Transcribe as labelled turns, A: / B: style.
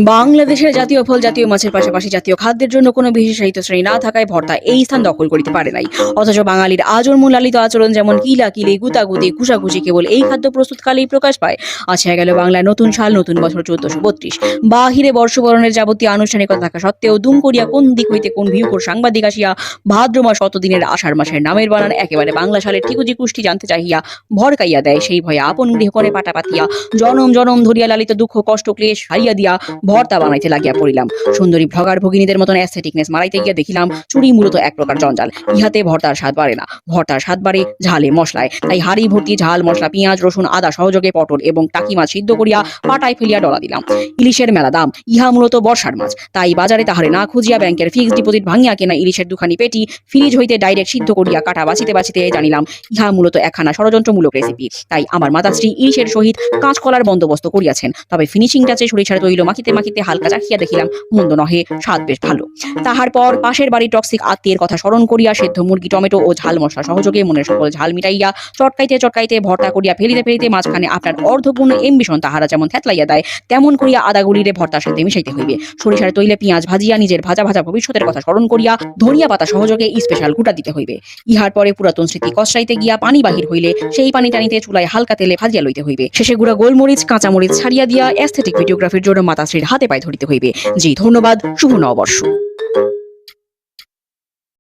A: বাংলাদেশের জাতীয় ফল জাতীয় মাছের পাশাপাশি জাতীয় খাদ্যের জন্য কোনো বিশেষ সাহিত্য শ্রেণী না থাকায় ভর্তা এই স্থান দখল করিতে পারে নাই। অথচ বাঙালির আজন্ম লালিত আচরণ যেমন কিলাকিলি গুতাগুতি ঘুষাঘুষি কেবল এই খাদ্য প্রস্তুতকালেই প্রকাশ পায়। আসিয়া গেল বাংলায় নতুন সাল, নতুন বছর 1432। বাহিরে বর্ষবরণের যাবতীয় আনুষ্ঠানিকতা থাকা সত্ত্বেও দুম করিয়া কোন দিক হইতে কোন ভিউকোর সাংবাদিক আসিয়া ভাদ্র মাস শতদিনের আষাঢ় মাসের নামের বানান একেবারে বাংলা সালের ঠিকুজি কুষ্টি জানতে চাহিয়া ভরকাইয়া দেয়। সেই ভয়ে আপন গৃহ করে পাটা পাতিয়া জনম জনম ধরিয়া লালিত দুঃখ কষ্ট ক্লেশ হারিয়া দিয়া ভর্তা বানাইতে লাগিয়া পড়িলাম। সুন্দরী ভ্লগার ভগিনীদের মতন অ্যাস্থেটিকনেস মারাইতে গিয়া দেখিলাম চুরি মূলত এক প্রকার জঞ্জাল। ইহাতে ভর্তার স্বাদ বাড়ে না, ভর্তার স্বাদ বাড়ে ঝালে মশলায়। তাই হাড়ি ভর্তি ঝাল মশলা, পেঁয়াজ রসুন আদা সহযোগে পটল এবং টাকি মাছ সিদ্ধ করিয়া পাটায় ফেলিয়া ডলা দিলাম। ইলিশের মেলা দাম, ইহা মূলত বর্ষার মাছ, তাই বাজারে তাহারে না খুঁজিয়া ব্যাংকের ফিক্সড ডিপোজিট ভাঙিয়া কেনা ইলিশের দুখানি পেটি ফ্রিজ হইতে ডাইরেক্ট সিদ্ধ করিয়া কাটা বাছিতে বাছিতে জানিলাম ইহা মূলত একখানা ষড়যন্ত্রমূলক রেসিপি। তাই আমার মাতাশ্রী ইলিশের সহিত কাঁচকলার বন্দোবস্ত করিয়াছেন। তবে ফিনিশিং টাচে সরিষার তৈল মাখিতে মাখিতে হালকা চাখিয়া দেখিলাম মন্দ নহে, স্বাদ বেশ ভালো। তাহার পর পাশের বাড়ির টক্সিক আত্মীয়ের কথা স্মরণ করিয়া সেদ্ধ মুরগি টমেটো ও ঝাল মশলা সহযোগে মনের সকল ঝাল মিটাইয়া চটকাইতে চটকাইতে ভর্তা করিয়া ফেলিতে ফেলিতে মাঝখানে আপনার অর্ধপূর্ণ এমবিশন তাহারা যেমন থেতলাইয়া দেয় তেমন করিয়া আদা গুলিরে ভর্তার সাথে মিশাইতে হইবে। সরিষার তৈলে পেঁয়াজ ভাজিয়া নিজের ভাজা ভাজা ভবিষ্যতের কথা স্মরণ করিয়া ধনিয়া পাতা সহযোগে স্পেশাল গুটা দিতে হইবে। ইহার পরে পুরাতন স্মৃতি কষাইতে গিয়া পানি বাহির হইলে সেই পানি টানিতে চুলায় হালকা তেলে ভাজিয়া লইতে হইবে। শেষে গুঁড়া গোলমরিচ কাঁচামরিচ ছাড়িয়া দিয়া অ্যাস্থেটিক ভিডিওগ্রাফির জন্য মাতাশ্রীর হাতে পায়ে ধরিতে হইবে। জি ধন্যবাদ, শুভ নববর্ষ।